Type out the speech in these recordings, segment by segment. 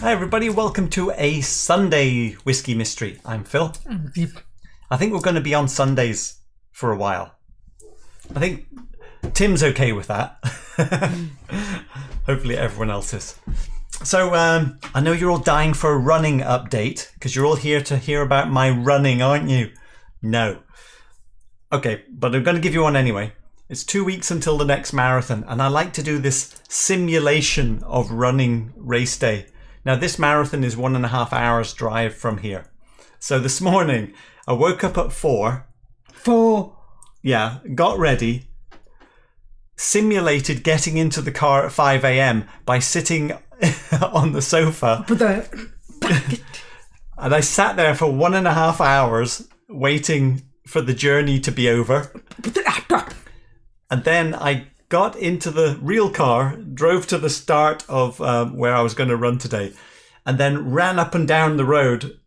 Hi everybody, welcome to a Sunday Whiskey Mystery. I'm Phil. I'm Deep. I think we're going to be on Sundays for a while. I think Tim's okay with that. Hopefully everyone else is. So I know you're all dying for a running update because you're all here to hear about my running, aren't you? No. Okay, but I'm going to give you one anyway. It's 2 weeks until the next marathon, and I like to do this simulation of running race day. Now, this marathon is 1.5 hours drive from here. So this morning, I woke up at 4. Yeah, got ready, simulated getting into the car at 5 a.m. by sitting on the sofa. And I sat there for 1.5 hours waiting for the journey to be over. And then I got into the real car, drove to the start of where I was going to run today, and then ran up and down the road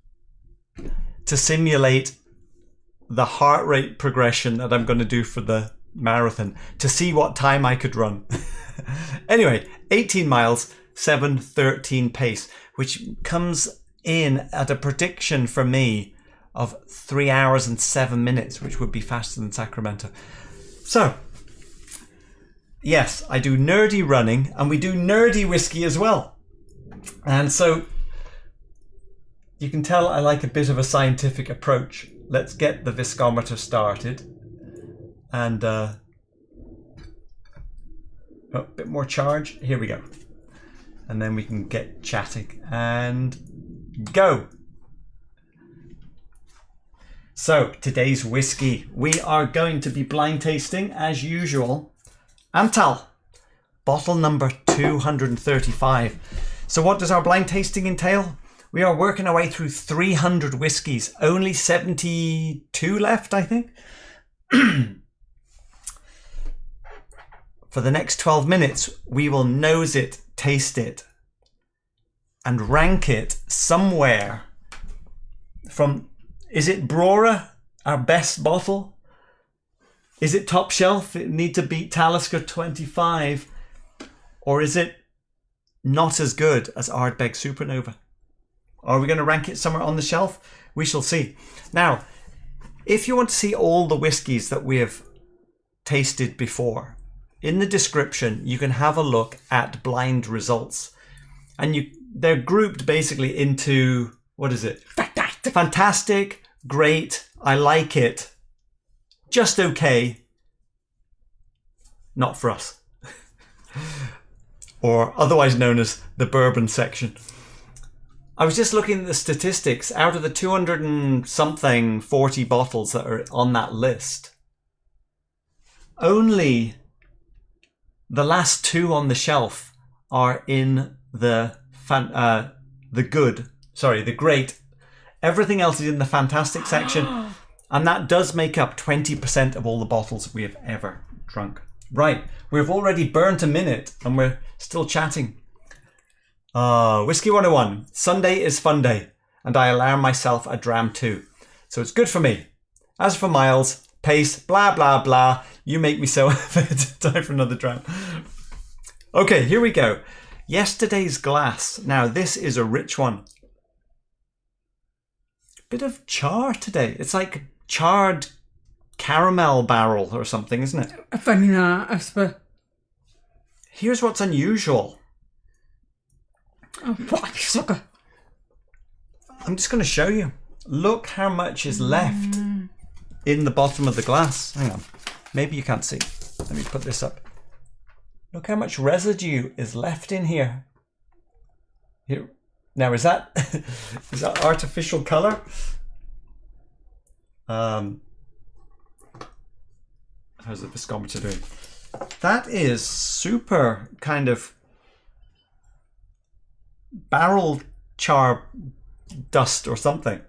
to simulate the heart rate progression that I'm going to do for the marathon to see what time I could run. Anyway, 18 miles, 7:13 pace, which comes in at a prediction for me of 3 hours and 7 minutes, which would be faster than Sacramento. So, yes, I do nerdy running and we do nerdy whiskey as well. And so you can tell I like a bit of a scientific approach. Let's get the viscometer started. And a bit more charge. Here we go. And then we can get chatting and go. So today's whiskey, we are going to be blind tasting as usual. Amtal, bottle number 235. So what does our blind tasting entail? We are working our way through 300 whiskies, only 72 left, I think. For the next 12 minutes, we will nose it, taste it, and rank it somewhere from, is it Brora, our best bottle? Is it top shelf? It need to beat Talisker 25. Or is it not as good as Ardbeg Supernova? Are we going to rank it somewhere on the shelf? We shall see. Now, if you want to see all the whiskies that we have tasted before, in the description, you can have a look at blind results. And they're grouped basically into, what is it? Fantastic, great, I like it, just okay, not for us. Or otherwise known as the bourbon section. I was just looking at the statistics. Out of the 200 and something 40 bottles that are on that list, only the last 2 on the shelf are in the great. Everything else is in the fantastic section. And that does make up 20% of all the bottles we have ever drunk. Right, we've already burnt a minute and we're still chatting. Whiskey 101. Sunday is fun day and I allow myself a dram too. So it's good for me. As for miles, pace, blah, blah, blah. You make me so time for another dram. Okay, here we go. Yesterday's glass. Now this is a rich one. Bit of char today. It's like charred caramel barrel or something, isn't it? Here's what's unusual. I'm just going to show you. Look how much is left in the bottom of the glass. Hang on. Maybe you can't see. Let me put this up. Look how much residue is left in here. Here. Now, is that artificial colour? How's the viscometer doing? That is super kind of barrel char dust or something.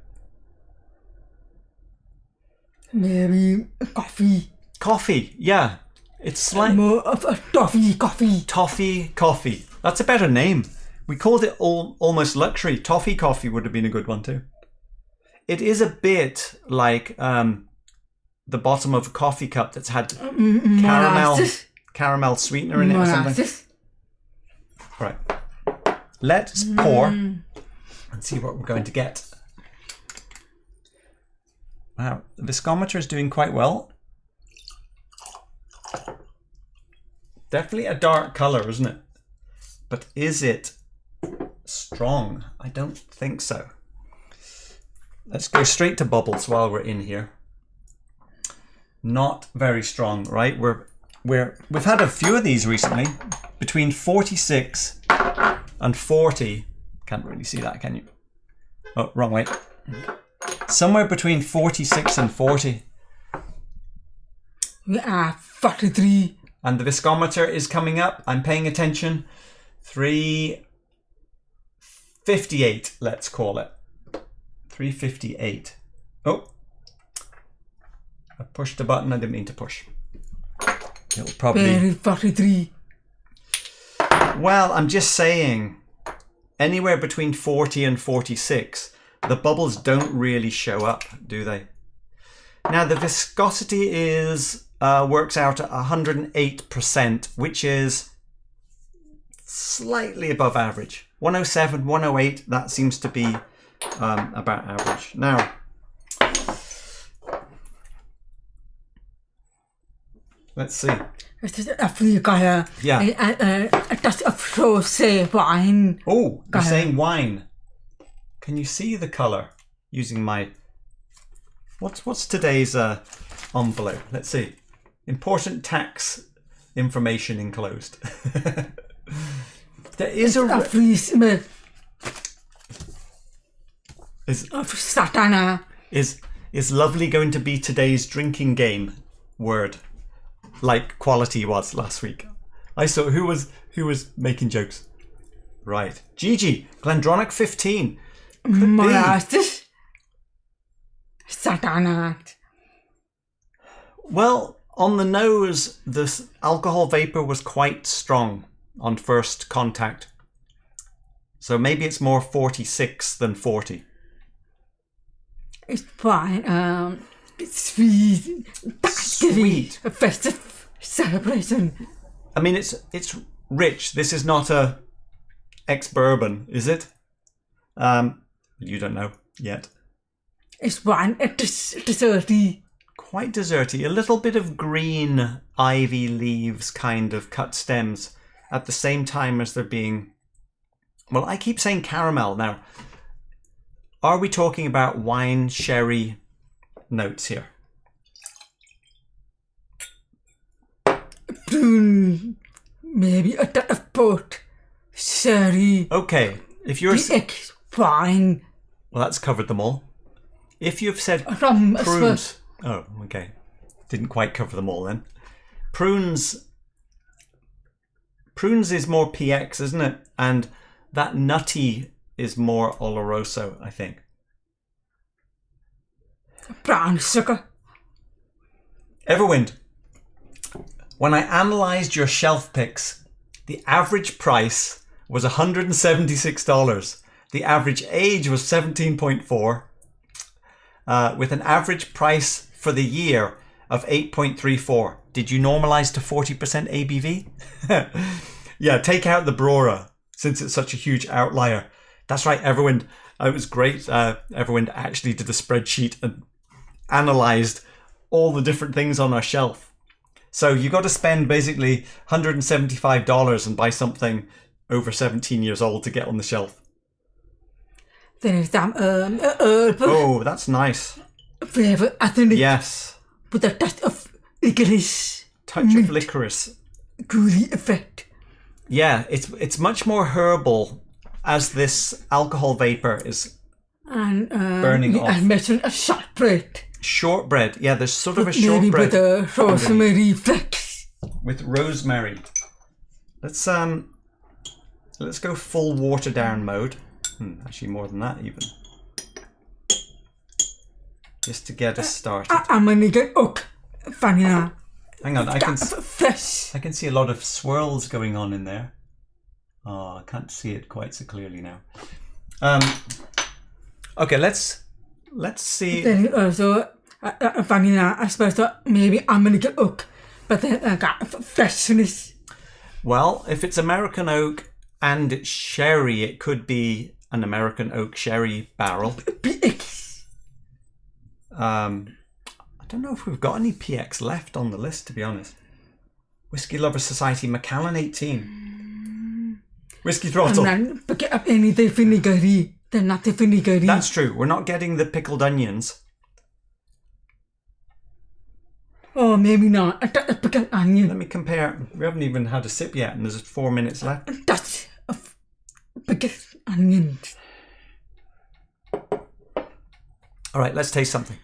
Maybe coffee. Coffee, yeah. It's like Toffee coffee. That's a better name. We called it almost luxury. Toffee coffee would have been a good one too. It is a bit like the bottom of a coffee cup that's had caramel sweetener in it or something. Right. let's pour and see what we're going to get. Wow, the viscometer is doing quite well. Definitely a dark colour, isn't it? But is it strong? I don't think so. Let's go straight to bubbles while we're in here. Not very strong, right? We've had a few of these recently, between 46 and 40. Can't really see that, can you? Oh, wrong way. Somewhere between 46 and 40. We are 43. And the viscometer is coming up. I'm paying attention. 358, let's call it. 358. Oh. I pushed a button I didn't mean to push. It'll probably... 43. Well, I'm just saying, anywhere between 40 and 46, the bubbles don't really show up, do they? Now, the viscosity is works out at 108%, which is slightly above average. 107, 108, that seems to be about average. Now, let's see. Yeah. A touch of rose wine. Oh, you're saying wine. Can you see the colour using my... What's today's envelope? Let's see. Important tax information enclosed. There is a free smell is of satana. Is lovely going to be today's drinking game word, like quality was last week? I saw who was making jokes. Right, Gigi, Glendronach 15. Could be. Satana. Well, on the nose, this alcohol vapor was quite strong on first contact. So maybe it's more 46 than 40. It's fine. It's sweet. Sweet. A festive celebration. I mean, it's rich. This is not a ex-bourbon, is it? You don't know yet. It's fine. It's desserty. Quite desserty. A little bit of green ivy leaves, kind of cut stems, at the same time as there being... Well, I keep saying caramel. Now, are we talking about wine, sherry notes here? Prune. Maybe a touch of port. Sherry. Okay. If you're... Wine. Well, that's covered them all. If you've said Rum prunes... Oh, okay. Didn't quite cover them all then. Prunes is more PX, isn't it? And that nutty is more Oloroso, I think. Brown sugar. Everwind, when I analysed your shelf picks, the average price was $176. The average age was 17.4, with an average price for the year of 8.34. Did you normalise to 40% ABV? Yeah, take out the Brora, since it's such a huge outlier. That's right, Everwind. It was great. Everwind actually did a spreadsheet and analysed all the different things on our shelf. So you got to spend basically $175 and buy something over 17 years old to get on the shelf. There's some herb. Oh, that's nice. Flavour, I think. Yes. With a touch of licorice. Touch of licorice. Gooey effect. Yeah, it's much more herbal as this alcohol vapor is And burning off. I mentioned a shortbread. Shortbread. Yeah, there's sort of a Maybe shortbread with a rosemary flex. with rosemary. Let's go full water down mode. Actually, more than that even. Just to get us started. I'm gonna get oak vanilla. Hang on, I can Fresh. see a lot of swirls going on in there. Oh, I can't see it quite so clearly now. Okay, let's see. Then also vanilla espresso. Maybe I'm gonna get oak, but then I got freshness. Well, if it's American oak And it's sherry. It could be an American oak sherry barrel. PX. I don't know if we've got any PX left on the list, to be honest. Whiskey Lover Society, Macallan 18. Whiskey Throttle. Pick up any the vinegary. They're not the vinegary. That's true. We're not getting the pickled onions. Oh, maybe not. A pickled onion. Let me compare. We haven't even had a sip yet, and there's 4 minutes left. That's a pickled onion. All right, let's taste something.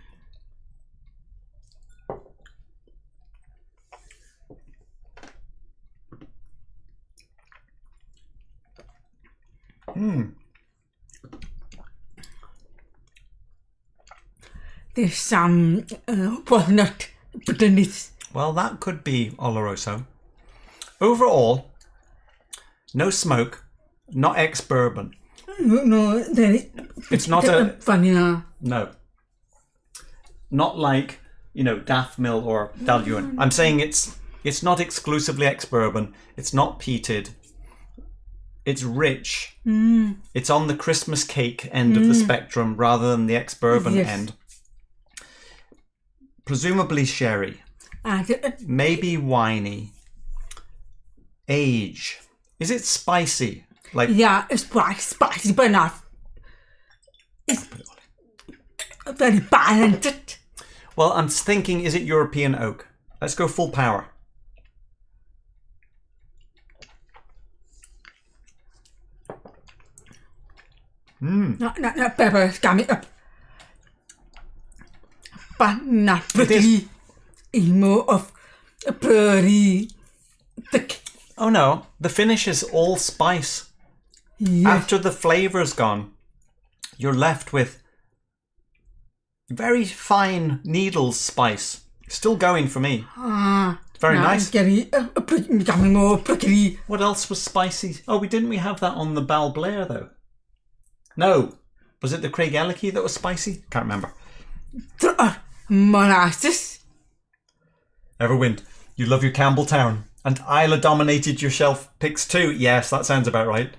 There's some walnut bitterness. Well, that could be Oloroso. Overall, no smoke, not ex-bourbon. No, It's not a... vanilla. No. Not like, Daft Mill or Dalhuan. I'm saying it's not exclusively ex-bourbon. It's not peated. It's rich. It's on the Christmas cake end of the spectrum rather than the ex-bourbon end. Presumably sherry. Maybe winey. Age. Is it spicy? Yeah, it's spicy, but not. It's very balanced. Well, I'm thinking, is it European oak? Let's go full power. Not pepper, got up. But not pretty. More of a pretty thick. Oh no, the finish is all spice. Yes. After the flavor's gone, you're left with very fine needles spice. Still going for me. Very nice. Becoming more prickly. What else was spicy? Oh, didn't we have that on the Balblair though? No. Was it the Craig Ellicky that was spicy? Can't remember. Molasses. Everwind, you love your Campbelltown. And Isla dominated your shelf picks too. Yes, that sounds about right.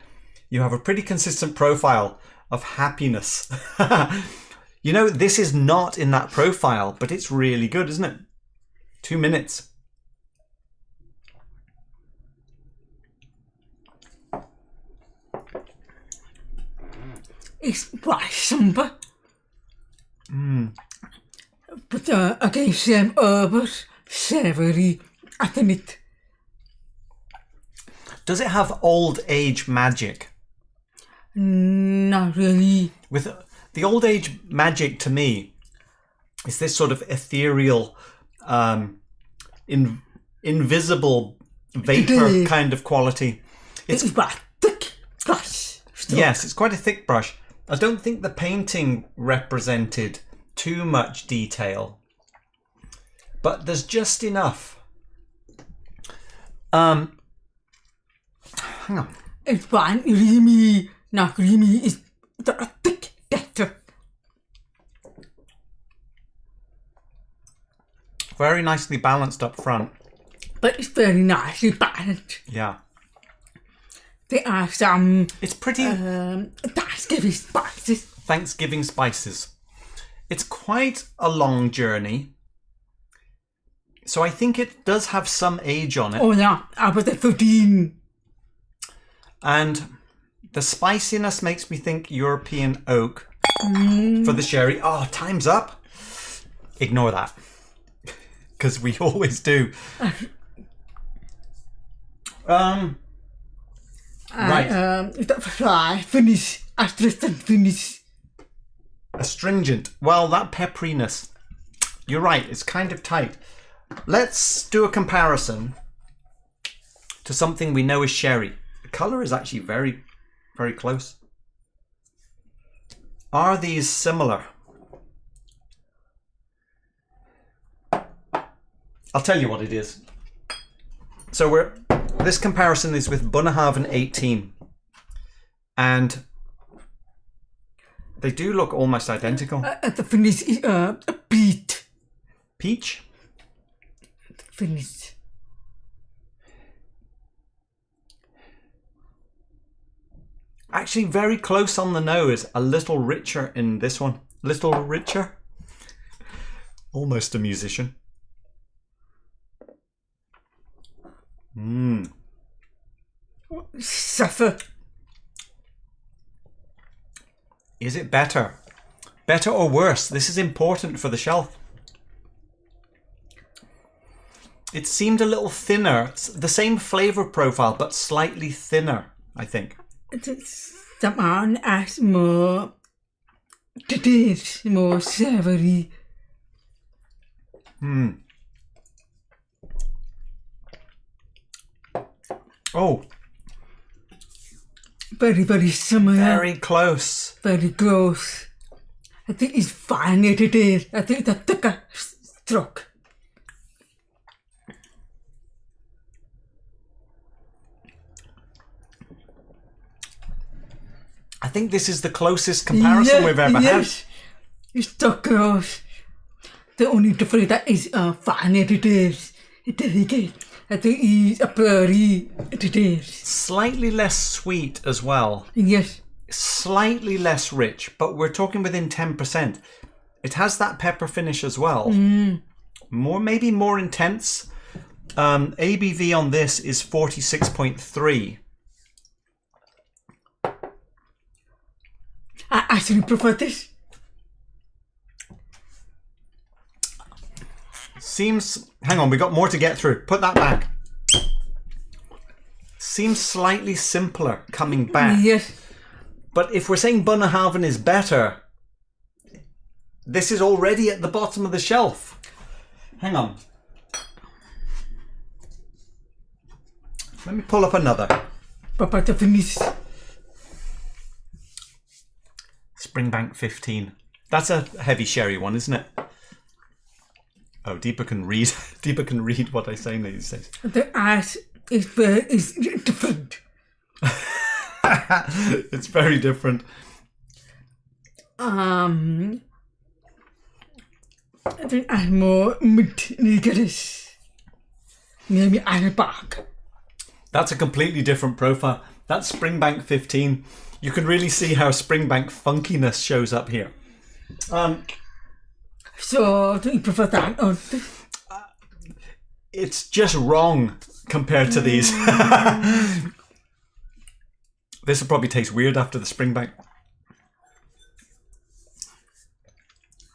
You have a pretty consistent profile of happiness. This is not in that profile, but it's really good, isn't it? 2 minutes. It's quite somber. But again, some herbs, savoury, I think it. Does it have old age magic? Not really. With the old age magic to me is this sort of ethereal, invisible vapor kind of quality. It's quite thick brush. Yes, it's quite a thick brush. I don't think the painting represented too much detail, but there's just enough. Hang on. It's fine, creamy, not creamy, it's thick texture. Very nicely balanced up front. But it's very nicely balanced. Yeah. There are some... It's pretty... Thanksgiving spices. Thanksgiving spices. It's quite a long journey. So I think it does have some age on it. Oh yeah, I was at 15. And the spiciness makes me think European oak for the sherry. Oh, time's up. Ignore that. Because we always do. Right. Finish. Astringent finish. Astringent. Well, that pepperiness. You're right. It's kind of tight. Let's do a comparison to something we know is sherry. The colour is actually very, very close. Are these similar? I'll tell you what it is. So this comparison is with Bunnahabhain 18. And they do look almost identical. The finish is peach. Peach? Finish. actually very close on the nose. A little richer in this one. Little richer. Almost a musician. Suffer. Is it better? Better or worse? This is important for the shelf. It seemed a little thinner. It's the same flavour profile, but slightly thinner, I think. Someone as more taste, more savoury. Oh, Very, very similar. very close. Very close. I think it's fine at it is. I think the thicker stroke. I think this is the closest comparison we've ever had. It's so close. The only difference that is fine at it is. It is good. I think it's a blurry it is. Slightly less sweet as well. Yes. Slightly less rich, but we're talking within 10%. It has that pepper finish as well. Maybe more intense. ABV on this is 46.3. I actually prefer this. Seems... Hang on, we got more to get through. Put that back. Seems slightly simpler coming back. Yes. But if we're saying Bunnahabhain is better, this is already at the bottom of the shelf. Hang on. Let me pull up another. But the finish. Springbank 15. That's a heavy sherry one, isn't it? Oh, Deepa can read. Deepa can read what I say these days. The ash is different. It's very different. I think I'm more mid-nigerish. Maybe I'm back. That's a completely different profile. That's Springbank 15. You can really see how Springbank funkiness shows up here. So, do you prefer that? Or It's just wrong compared to these. This will probably taste weird after the Springbank.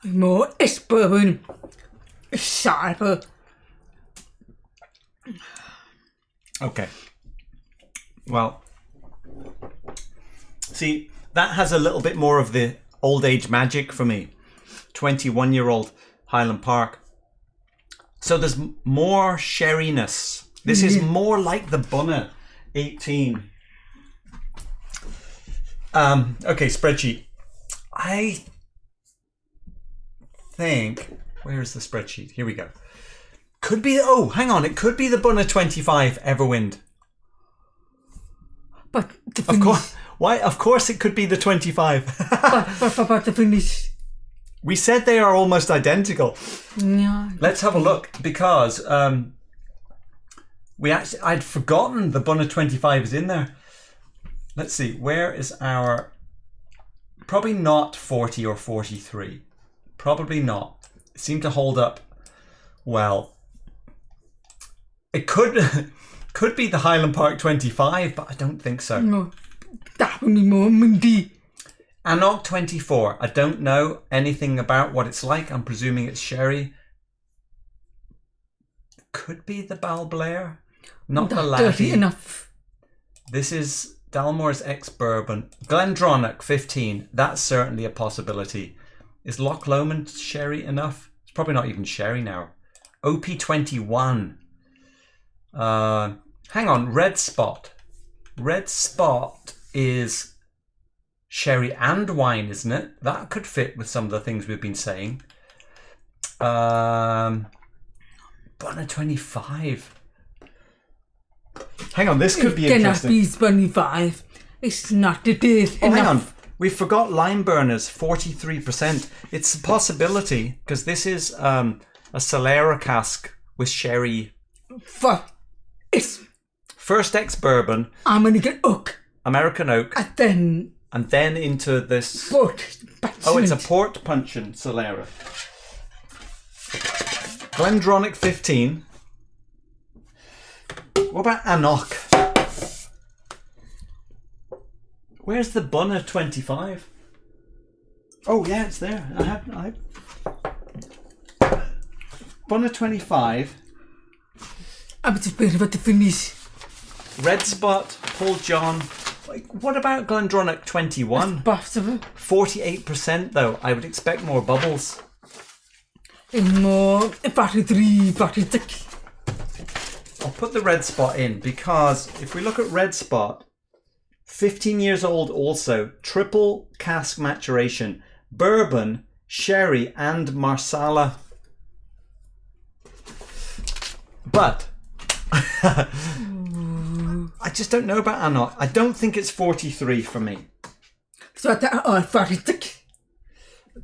more Ex-Bourbon, sharper. Okay. Well, see, that has a little bit more of the old age magic for me. 21-year-old Highland Park. So there's more sherryness. This is more like the Bunna 18. Okay, spreadsheet. I think, where's the spreadsheet? Here we go. Could be, oh, hang on. It could be the Bunna 25 Everwind. But the Of finish. course. Why? Of course it could be the 25. but the finish. We said they are almost identical. Yeah. Let's have a look, because I'd forgotten the Bunna 25 is in there. Let's see, where is our... Probably not 40 or 43. Probably not. It seemed to hold up well. It could be the Highland Park 25, but I don't think so. No, definitely more minty. Annog 24. I don't know anything about what it's like. I'm presuming it's sherry. Could be the Balblair. Not the That's dirty Laphroaig. enough. This is Dalmore's Ex-Bourbon. Glendronach 15. That's certainly a possibility. Is Loch Lomond sherry enough? It's probably not even sherry now. OP 21. Hang on. Red Spot. Red Spot is sherry and wine, isn't it? That could fit with some of the things we've been saying. Bunna 25. Hang on, this could be interesting. It cannot be 25. It's not it is Oh, enough. hang on. We forgot lime burners, 43%. It's a possibility, because this is a Solera cask with sherry. Fuck. It's... First Ex-Bourbon. I'm gonna get hooked. American oak, and then into this. port. Oh, it's a port puncheon Solera. Glendronach 15. What about Anok? Where's the Bunna 25? Oh yeah, it's there. I have Bunna 25. I'm just waiting for the finish. Red Spot, Paul John. Like, what about Glendronach 21? Possible. 48% though. I would expect more bubbles. And more 43, 46. I'll put the Red Spot in because if we look at Red Spot, 15 years old also, triple cask maturation, bourbon, sherry and marsala. But I just don't know about Anok. I don't think it's 43 for me. So at 46.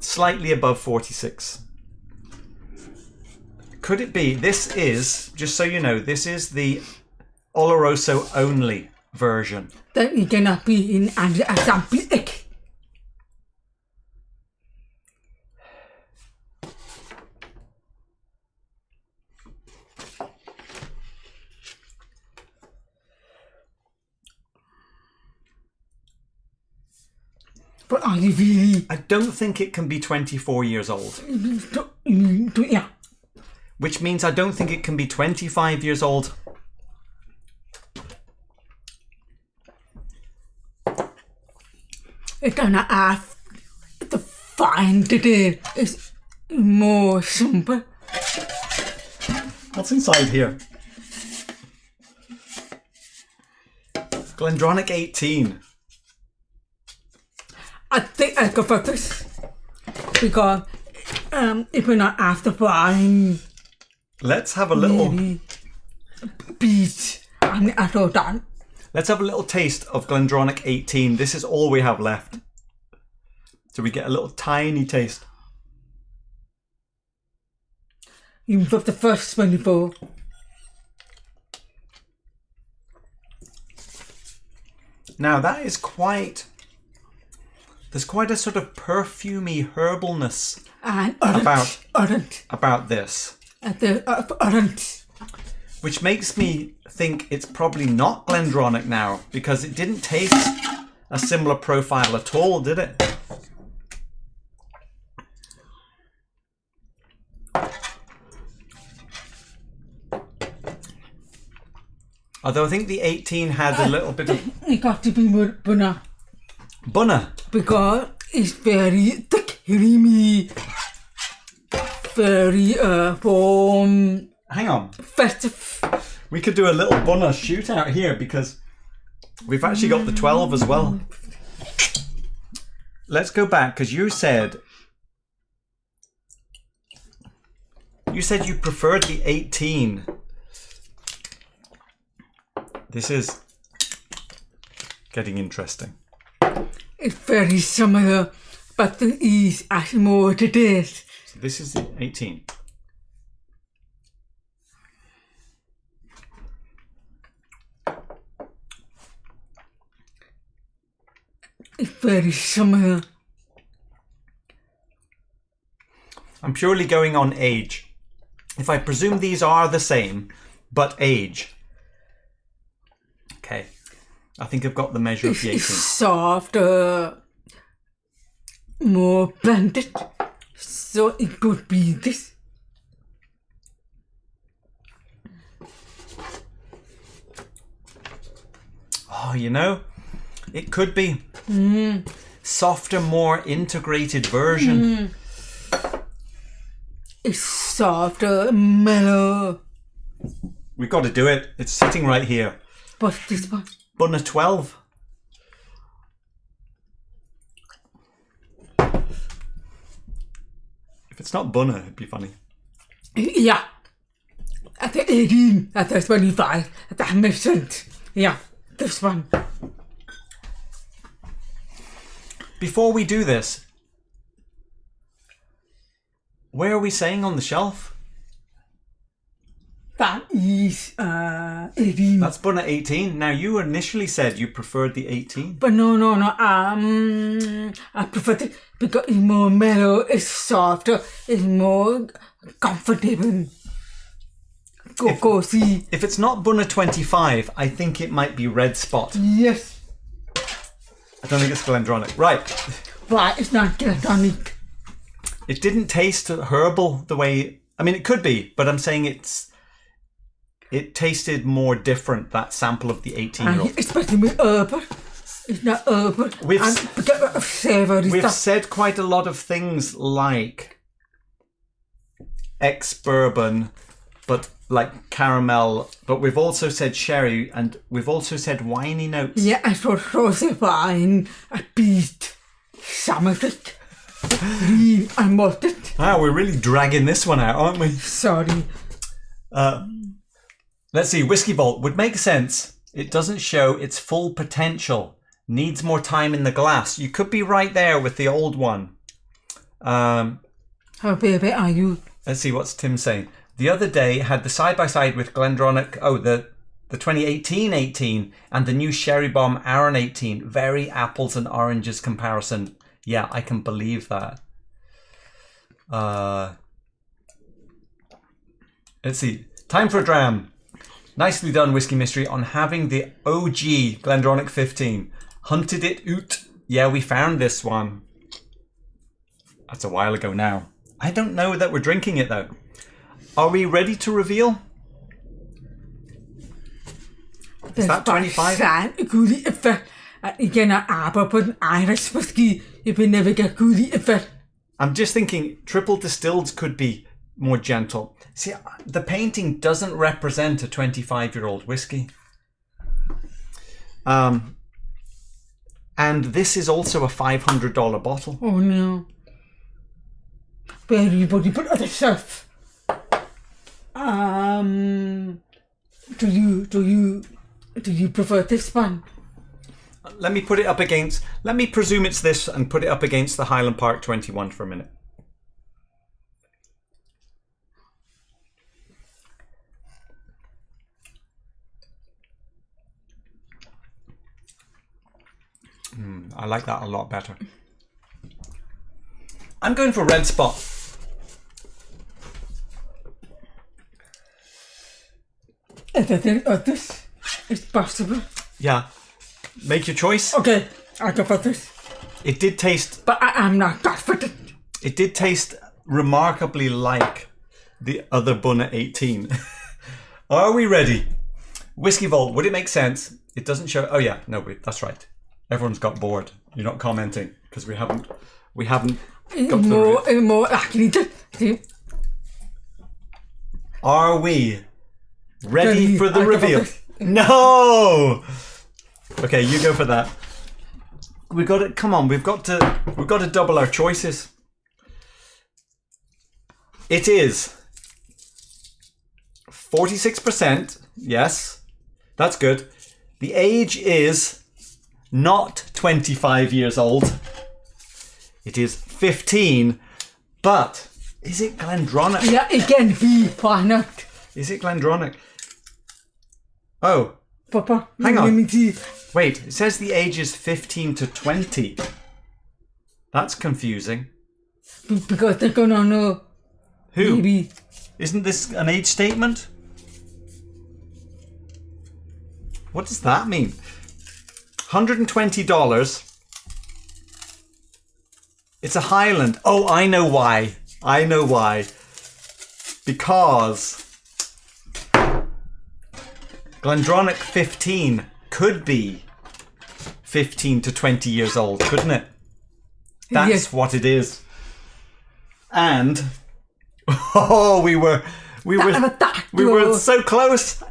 Slightly above 46. Could it be? This is, just so you know, this is the Oloroso only version. Then it cannot be in an example. But are you really? I don't think it can be 24 years old. Yeah. Which means I don't think it can be 25 years old. It's gonna have the fine today is more somber. What's inside here? Glendronach 18. I think I go for this because if we're not after fine, Let's have a little. beach and I thought that. Let's have a little taste of Glendronach 18. This is all we have left. So we get a little tiny taste. You got the first 24. Now that is quite. There's quite a sort of perfumey herbalness And about this. Which makes me think it's probably not Glendronach now, because it didn't taste a similar profile at all, did it? Although I think the 18 had a little bit of... It got to be more Bunna. Bunna. Because it's very thick, creamy, very warm, Hang on. festive. We could do a little Bunna shootout here because we've actually got the 12 as well. Let's go back because you said you preferred the 18. This is getting interesting. It's very similar, but there is actually more to this. So this is the 18. It's very similar. I'm purely going on age. If I presume these are the same, but age. Okay. I think I've got the measure of the 18. It's softer, more blended. So it could be this. Oh, you know, it could be. Softer, more integrated version. It's softer, mellow. We've got to do it. It's sitting right here. What's this one? Bunna 12. If it's not Bunna, it'd be funny. Yeah. At the 18, at the 25, at the 100%. Yeah, this one. Before we do this, where are we saying on the shelf? That is 18. That's bun at 18. Now, you initially said you preferred the 18. But no. I prefer it because it's more mellow, it's softer, it's more comfortable. Cozy. If it's not bun at 25, I think it might be Red Spot. Yes. I don't think it's Glendronach. Right. Right, it's not Glendronach. It didn't taste herbal the way... I mean, it could be, but I'm saying it tasted more different, that sample of the 18-year-old. Especially with herbal. It's not herbal. We've stuff. said quite a lot of things like ex-bourbon, but like caramel, but we've also said sherry, and we've also said winey notes. Yeah, I thought Rosebank, a beet, summited, and malted. Wow, we're really dragging this one out, aren't we? Sorry. Let's see, Whiskey Vault would make sense. It doesn't show its full potential. Needs more time in the glass. You could be right there with the old one. How baby are you? Let's see, what's Tim saying? The other day had the side-by-side with Glendronach, the 2018 18 and the new Sherry Bomb Arran 18. Very apples and oranges comparison. Yeah, I can believe that. Let's see. Time for a dram. Nicely done, Whiskey Mystery, on having the OG Glendronach 15. Hunted it out. Yeah, we found this one. That's a while ago now. I don't know that we're drinking it though. Are we ready to reveal? Is that 25? Irish whiskey, you will never get good effect. I'm just thinking triple distilled could be more gentle. See, the painting doesn't represent a 25-year-old whiskey. And this is also a $500 bottle. Oh no. Everybody put other stuff. Do you prefer this one? Let me put it up against, let me presume it's this and put it up against the Highland Park 21 for a minute. I like that a lot better. I'm going for Red Spot. This is possible. Yeah. Make your choice. Okay, I go for this. It did taste... But I am not confident. It did taste remarkably like the other bun at 18. Are we ready? Whiskey Vault, would it make sense? It doesn't show... Oh yeah, no, wait, that's right. Everyone's got bored. You're not commenting because we haven't got to more likely to... Are we ready for the reveal? No! Okay, you go for that. We got it. Come on, we've got to double our choices. It is 46%. Yes, that's good. The age is not 25 years old. It is 15. But is it Glendronach? Yeah, it can be. Why not? Is it Glendronach? Oh. Papa, hang on. Let me see. Wait, it says the age is 15 to 20. That's confusing. Because they're gonna know. Who? Maybe. Isn't this an age statement? What does that mean? $120. It's a Highland. Oh, I know why. I know why. Because Glendronach 15 could be 15 to 20 years old, couldn't it? That's yes. What it is. And we were so close,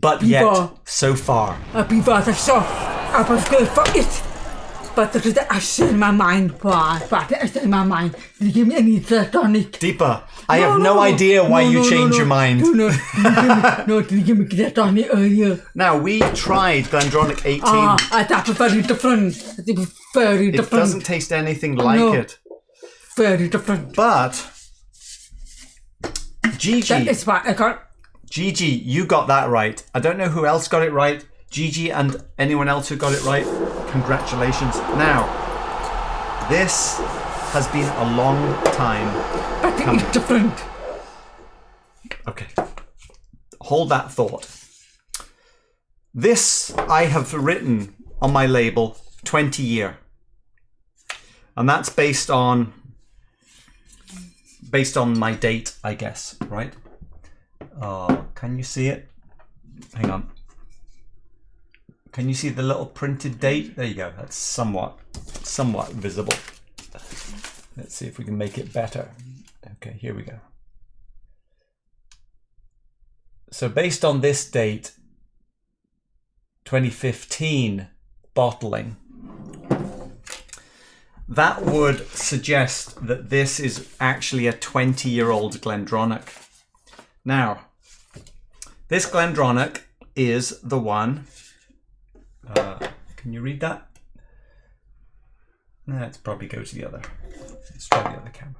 but yet so far. Before the show, I was going for it. But I still in my mind. But I still in my mind. Did you give me any tonic? Deepa, I have no idea why you changed your mind. No, did you give me that tonic earlier? Now, we tried Glendronach 18. That's very different. Very different. It doesn't taste anything like it. Very different. But Gigi, that is what I got. Gigi, you got that right. I don't know who else got it right. Gigi and anyone else who got it right, congratulations. Now, this has been a long time coming. It's different. Okay. Hold that thought. This I have written on my label 20 year. And that's based on my date, I guess, right? Can you see it? Hang on. Can you see the little printed date? There you go. That's somewhat visible. Let's see if we can make it better. Okay, here we go. So based on this date, 2015 bottling, that would suggest that this is actually a 20-year-old Glendronach. Now, this Glendronach is the one. Can you read that? Let's probably go to the other. Let's try the other camera.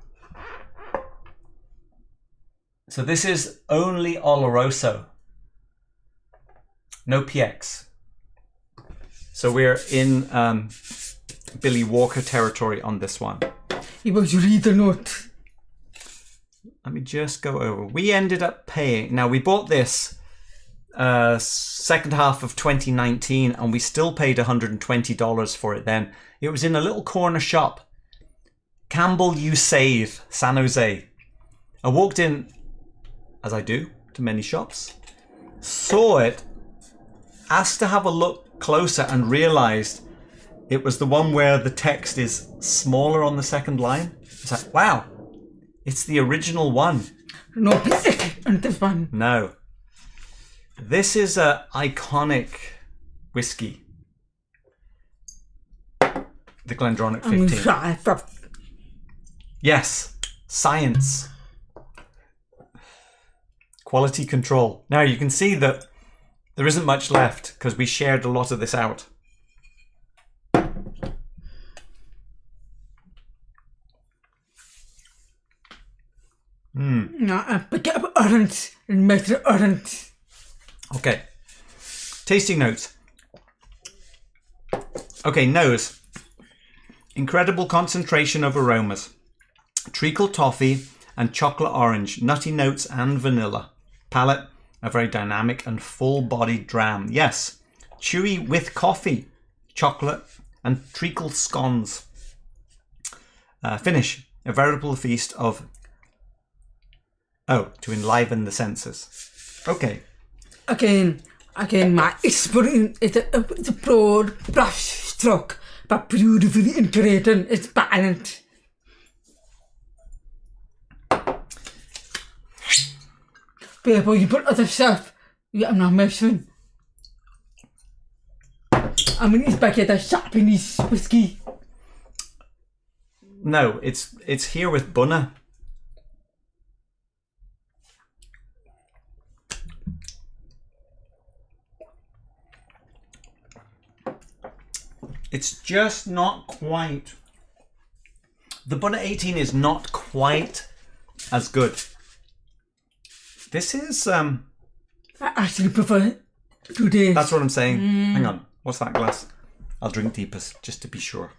So this is only Oloroso. No PX. So we're in Billy Walker territory on this one. You must read the note. Let me just go over. We ended up paying. Now we bought this second half of 2019 and we still paid $120 for it then. It was in a little corner shop. Campbell You Save, San Jose. I walked in, as I do, to many shops, saw it, asked to have a look closer and realized it was the one where the text is smaller on the second line. It's like, wow, it's the original one. No, on this one. No. This is a iconic whiskey. The Glendronach 15. Yes, science. Quality control. Now you can see that there isn't much left because we shared a lot of this out. No, I pick up orange and make it orange. Okay. Tasting notes. Okay, nose. Incredible concentration of aromas. Treacle toffee and chocolate orange, nutty notes and vanilla. Palate, a very dynamic and full-bodied dram. Yes, chewy with coffee, chocolate and treacle scones. Finish, a veritable feast of... to enliven the senses. Okay. Again, my experience is a broad brush stroke, but beautifully integrated. It's balanced. Before you put other stuff, I'm not messing. I mean, it's back at the shop in this whiskey. No, it's here with Bunna. It's just not quite. The Bunna 18 is not quite as good. This is I actually prefer today. That's what I'm saying. Hang on. What's that glass? I'll drink deepest just to be sure.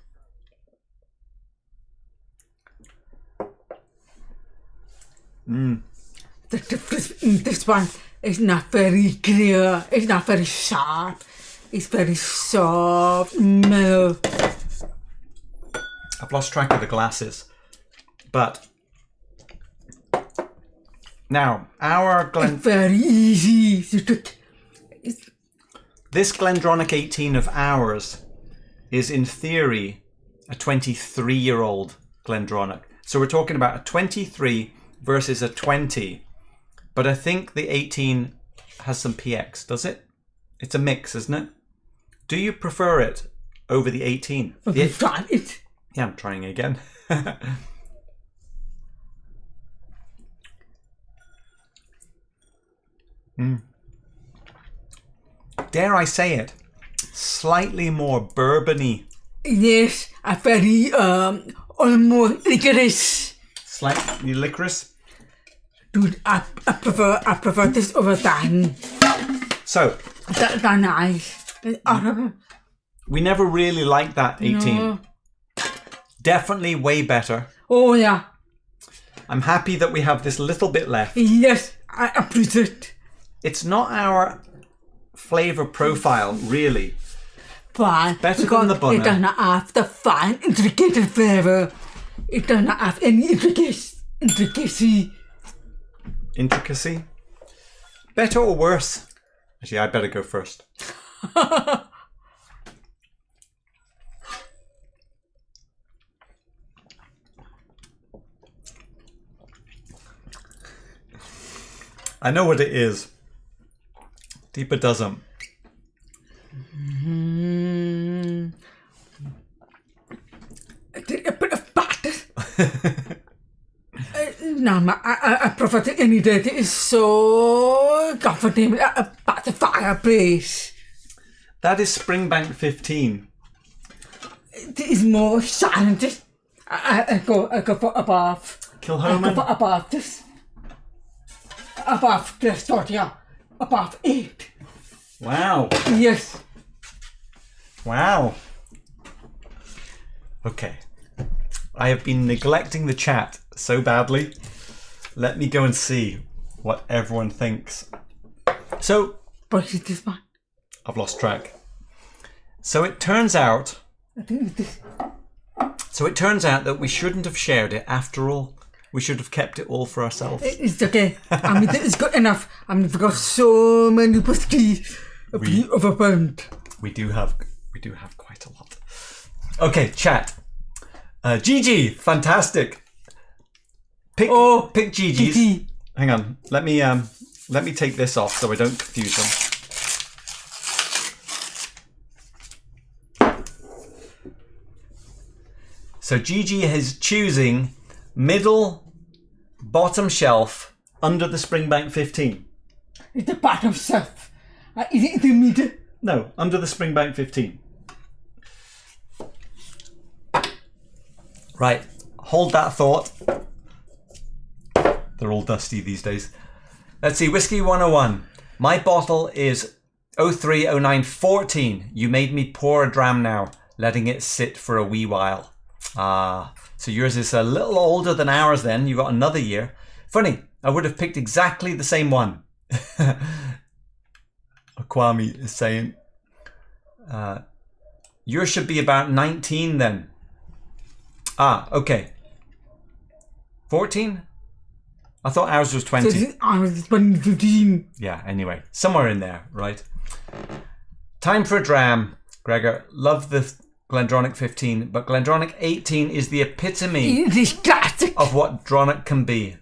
The difference in this one is not very clear. It's not very sharp. It's very soft, mellow. I've lost track of the glasses. But now, our It's very easy to drink. This Glendronach 18 of ours is in theory a 23-year-old Glendronach. So we're talking about a 23 versus a 20. But I think the 18 has some PX, does it? It's a mix, isn't it? Do you prefer it over the 18? You've tried it. Yeah, I'm trying again. Dare I say it? Slightly more bourbon-y. Yes, a very almost licorice. Slightly licorice. Dude, I prefer this over than So, nice. we never really liked that 18. No. Definitely way better. Oh yeah. I'm happy that we have this little bit left. Yes, I appreciate it. It's not our flavour profile, really. Fine. Better than the bunner. It does not have the fine, intricate flavour. It does not have any intricacy. Intricacy? Better or worse? Actually, I better go first. I know what it is. Deepa doesn't. A bit of batter. No, I prefer it any day. It is so comfortable at the fireplace. That is Springbank 15. It is more silent. I go for above. Kilhoman? I go for above this. Above the start, yeah. Above 8. Wow. Yes. Wow. Okay. I have been neglecting the chat so badly. Let me go and see what everyone thinks. So, But is this one? I've lost track. So it turns out I think it's this. that we shouldn't have shared it after all. We should have kept it all for ourselves. It's okay. I mean, it's good enough. I mean, we've got so many whiskey overburnt. We do have quite a lot. Okay, chat. Gigi, fantastic. Pick Gigi's. Gigi. Hang on. Let me take this off so I don't confuse them. So Gigi is choosing middle, bottom shelf under the Springbank 15. It's the bottom shelf. Is it in the middle? No, under the Springbank 15. Right, hold that thought. They're all dusty these days. Let's see, Whiskey 101. My bottle is 030914. You made me pour a dram now, letting it sit for a wee while. So yours is a little older than ours then. You got another year. Funny, I would have picked exactly the same one. Kwame is saying, yours should be about 19 then. Okay. 14? I thought ours was 20. So ours is 15. Yeah, anyway. Somewhere in there, right? Time for a dram. Gregor, love the Glendronach 15, but Glendronach 18 is the epitome It is classic. of what Dronach can be.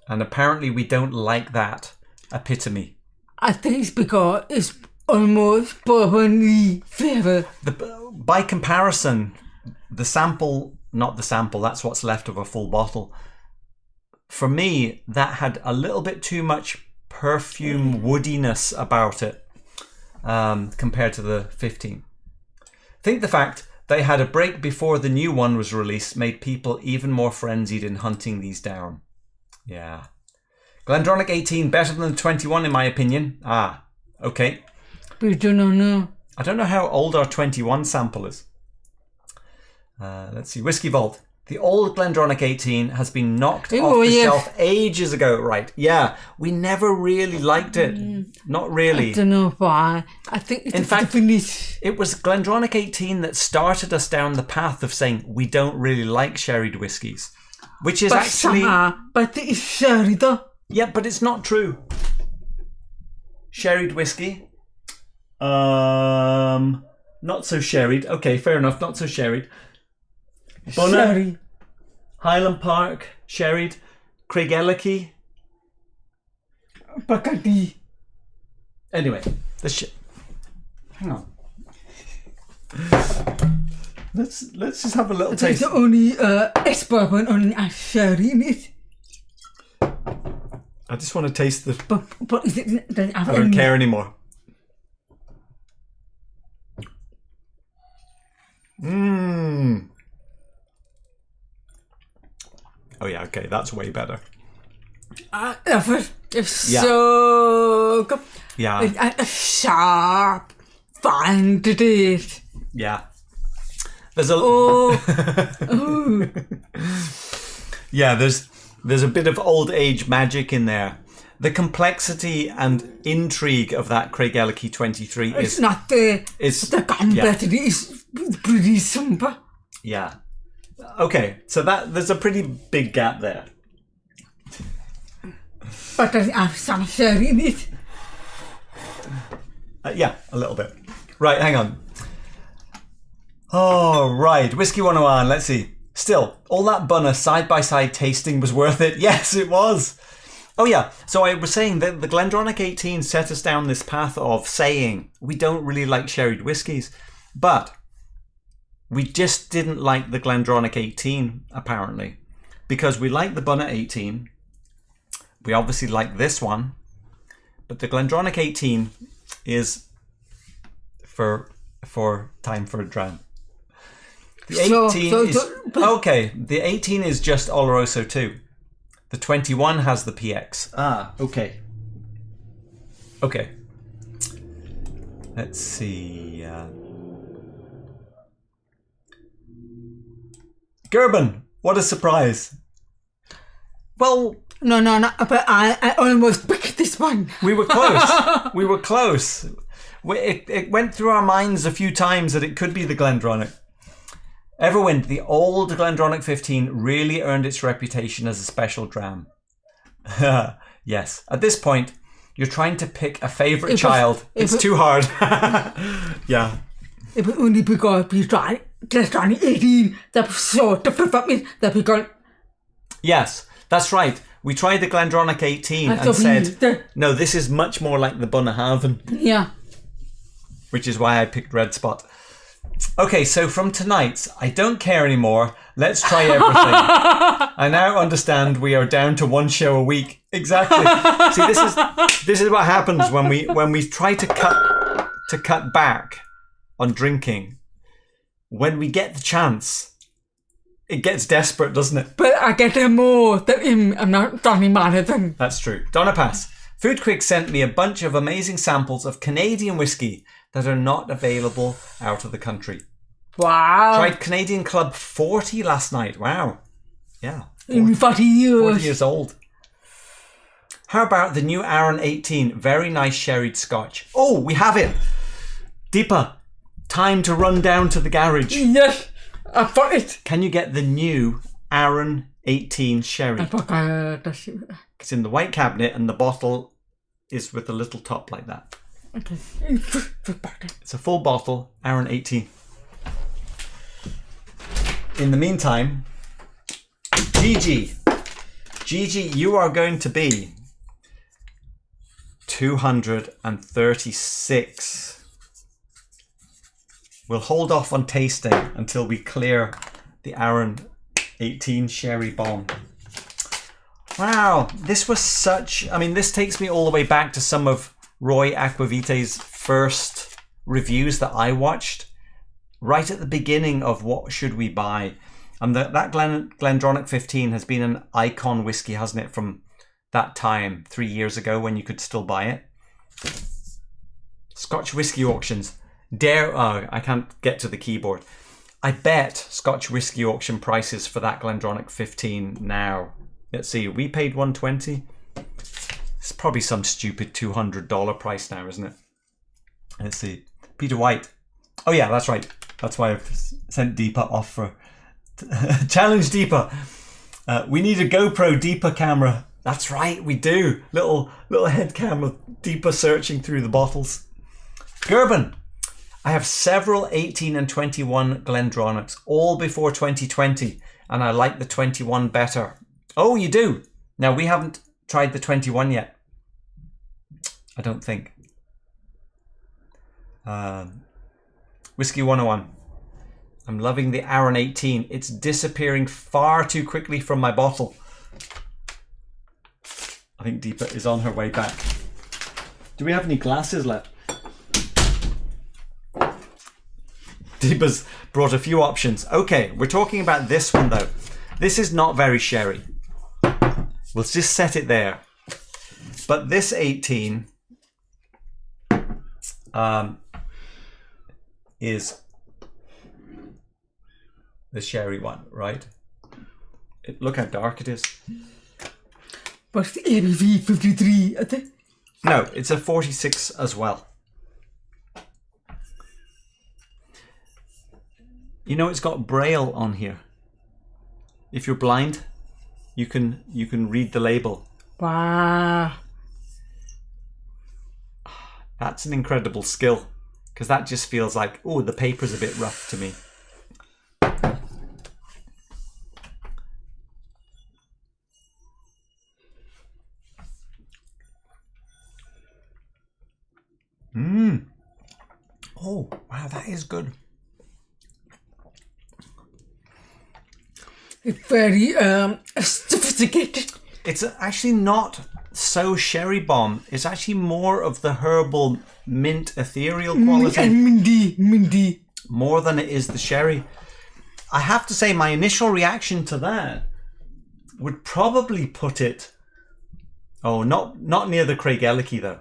And apparently we don't like that epitome. I think it's because it's almost bourbon-y flavour. By comparison, the sample, not the sample, that's what's left of a full bottle. For me, that had a little bit too much perfume woodiness about it compared to the 15. I think the fact they had a break before the new one was released made people even more frenzied in hunting these down. Yeah. Glendronach 18 better than 21 in my opinion. Okay. We do not know. I don't know how old our 21 sample is. Let's see. Whiskey Vault. The old Glendronach 18 has been knocked off the shelf ages ago. Right. Yeah. We never really liked it. Not really. I don't know why. I think it's In fact, the finish. it was Glendronach 18 that started us down the path of saying we don't really like sherried whiskies. Which is actually... But it's sherry though. Yeah, but it's not true. Sherried whiskey. Not so sherried. Okay, fair enough. Not so sherried. Bunner, Sherry. Highland Park, sherried. Craigellachie. Bacardi. Anyway, hang on. Let's just have a little taste. There's only Ex-Bourbon only has sherry in it. I just want to taste the... But is it... I don't care anymore. Oh yeah, okay, that's way better. I love it. It's so good. Yeah. It's sharp, fine to taste. Yeah. There's a yeah, there's a bit of old age magic in there. The complexity and intrigue of that Craigellachie 23 it's not the complexity is pretty simple. Yeah. Okay, so there's a pretty big gap there. But I have some sherry in it. Yeah, a little bit. Right, hang on. Oh, right. Whisky 101, let's see. Still, all that bunner side-by-side tasting was worth it. Yes, it was. Oh, yeah. So I was saying that the Glendronach 18 set us down this path of saying we don't really like sherried whiskies, but we just didn't like the Glendronach 18, apparently, because we like the bunner 18. We obviously like this one, but the Glendronach 18 is for time for a dram. The 18 okay. The 18 is just Oloroso 2. The 21 has the PX. Ah, okay. Okay. Let's see. Gerben, what a surprise. Well, no, but I almost picked this one. We were close. We were close. It went through our minds a few times that it could be the Glendronach. Everwind, the old Glendronach 15, really earned its reputation as a special dram. Yes. At this point, you're trying to pick a favourite child. It's too hard. Yeah. It was only because we tried Glendronach 18 that was so different from it that we got... Yes, that's right. We tried the Glendronach 18 and said, no, this is much more like the Bunnahabhain. Yeah. Which is why I picked Red Spot. Okay, so from tonight's, I don't care anymore. Let's try everything. I now understand we are down to one show a week. Exactly. See, this is what happens when we try to cut back on drinking. When we get the chance, it gets desperate, doesn't it? But I get more than him. I'm not Donny Marathon. That's true. Donna Pass. Foodquick sent me a bunch of amazing samples of Canadian whiskey that are not available out of the country. Wow. Tried Canadian Club 40 last night. Wow. Yeah. 40 years. 40 years old. How about the new Arran 18? Very nice sherried scotch. Oh, we have it. Deepa, time to run down to the garage. Yes, I've got it. Can you get the new Arran 18 sherry? It's in the white cabinet and the bottle is with a little top like that. Okay. It's a full bottle, Arran 18. In the meantime, Gigi, you are going to be 236. We'll hold off on tasting until we clear the Arran 18 sherry bomb. Wow, this was this takes me all the way back to some of Roy Aquavite's first reviews that I watched, right at the beginning of What Should We Buy? And that Glendronach 15 has been an icon whiskey, hasn't it, from that time, 3 years ago when you could still buy it. Scotch Whisky Auctions. I can't get to the keyboard. I bet Scotch Whisky Auction prices for that Glendronach 15 now. Let's see, we paid $120. It's probably some stupid $200 price now, isn't it? Let's see. Peter White. Oh yeah, that's right. That's why I've sent Deepa off for... Challenge Deepa. We need a GoPro Deepa camera. That's right, we do. Little head cam of Deepa searching through the bottles. Gerben. I have several 18 and 21 Glendronachs, all before 2020, and I like the 21 better. Oh, you do? Now, we haven't tried the 21 yet. I don't think. Whisky 101. I'm loving the Arran 18. It's disappearing far too quickly from my bottle. I think Deepa is on her way back. Do we have any glasses left? Deepa's brought a few options. Okay, we're talking about this one though. This is not very sherry. We'll just set it there. But this 18 is the sherry one, right? Look how dark it is. What's the ABV 53? I think? No, it's a 46 as well. You know, it's got Braille on here. If you're blind, you can read the label. Wow. That's an incredible skill, because that just feels like, oh, the paper's a bit rough to me. Oh, wow, that is good. It's very sophisticated. It's actually not so sherry bomb. It's actually more of the herbal mint ethereal quality. And minty. More than it is the sherry. I have to say, my initial reaction to that would probably put it... Oh, not near the Craig Ellicky, though.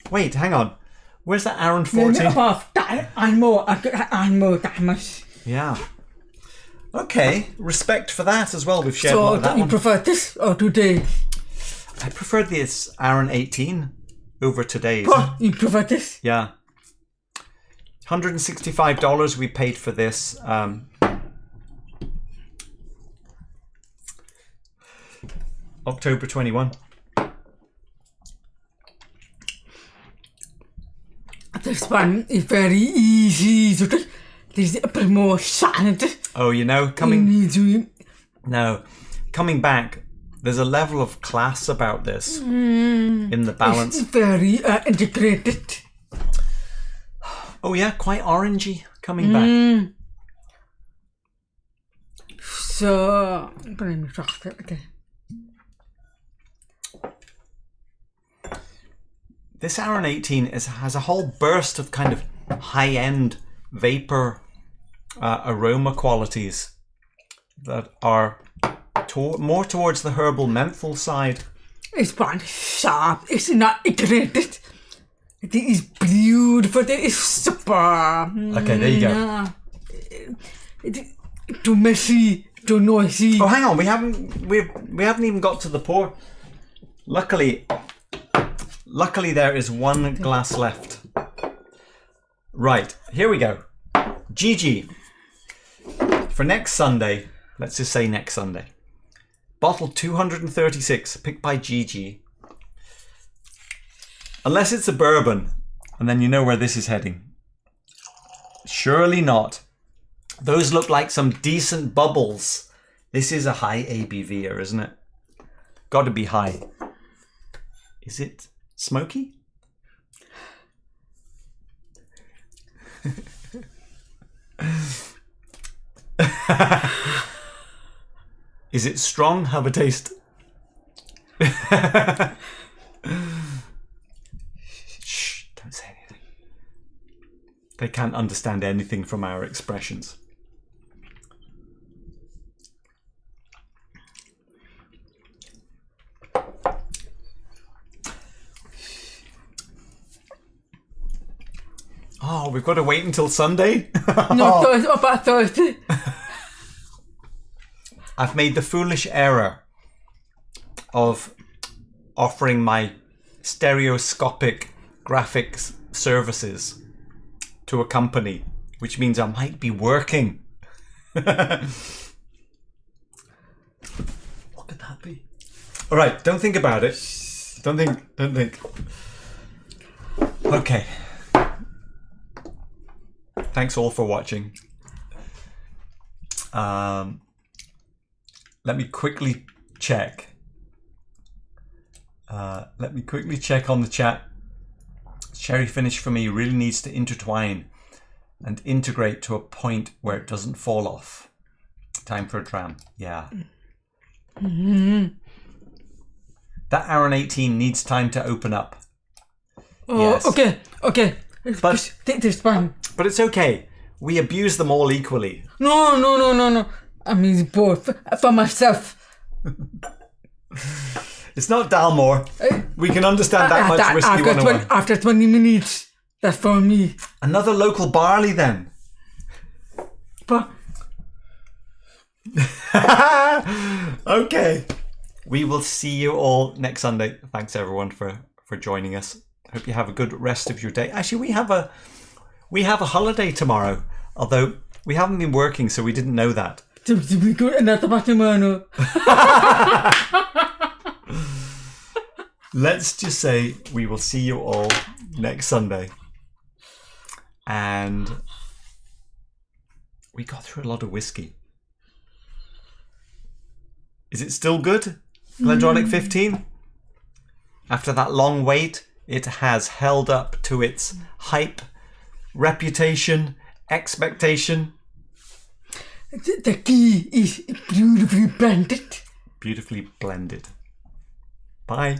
Wait, hang on. Where's that Aaron 14? I'm more damage. Yeah. Okay, respect for that as well. We've shared a lot So, of that do you one. prefer this or today? I preferred this Aaron 18 over today's. What? You prefer this? Yeah. $165 we paid for this. October 21. This one is very easy. So there's a bit more sanity. Oh, you know, coming back, there's a level of class about this in the balance. It's very integrated. Oh yeah, quite orangey coming back. So, let me try it again. This Aaron 18 has a whole burst of kind of high-end vapor aroma qualities that are more towards the herbal menthol side. It's one sharp. It's not iterated. It is beautiful. It is super. Okay, there you go. It's too messy, too noisy. Oh, hang on. We haven't even got to the pour. Luckily, there is one glass left. Right, here we go. GG. For next Sunday, let's just say next Sunday. Bottle 236, picked by GG. Unless it's a bourbon, and then you know where this is heading. Surely not. Those look like some decent bubbles. This is a high ABVer, isn't it? Got to be high. Is it smoky? Is it strong? Have a taste. Shh, don't say anything. They can't understand anything from our expressions. Oh, we've got to wait until Sunday? No, about Thursday. I've made the foolish error of offering my stereoscopic graphics services to a company, which means I might be working. What could that be? All right, don't think about it. Don't think. Okay. Thanks all for watching. Let me quickly check. Let me quickly check on the chat. Sherry finish for me really needs to intertwine and integrate to a point where it doesn't fall off. Time for a dram. Yeah. Mm-hmm. That Aaron 18 needs time to open up. Oh, Yes. okay. But- Take this one. But it's okay. We abuse them all equally. No. I mean both for myself. It's not Dalmore. We can understand that much Whiskey 101. After 20 minutes, that's for me. Another local barley then. But okay. We will see you all next Sunday. Thanks everyone for joining us. Hope you have a good rest of your day. Actually, we have a holiday tomorrow, although we haven't been working, so we didn't know that. Let's just say we will see you all next Sunday. And we got through a lot of whiskey. Is it still good? Glendronach 15? After that long wait, it has held up to its hype, reputation, expectation. The key is beautifully blended. Beautifully blended. Bye.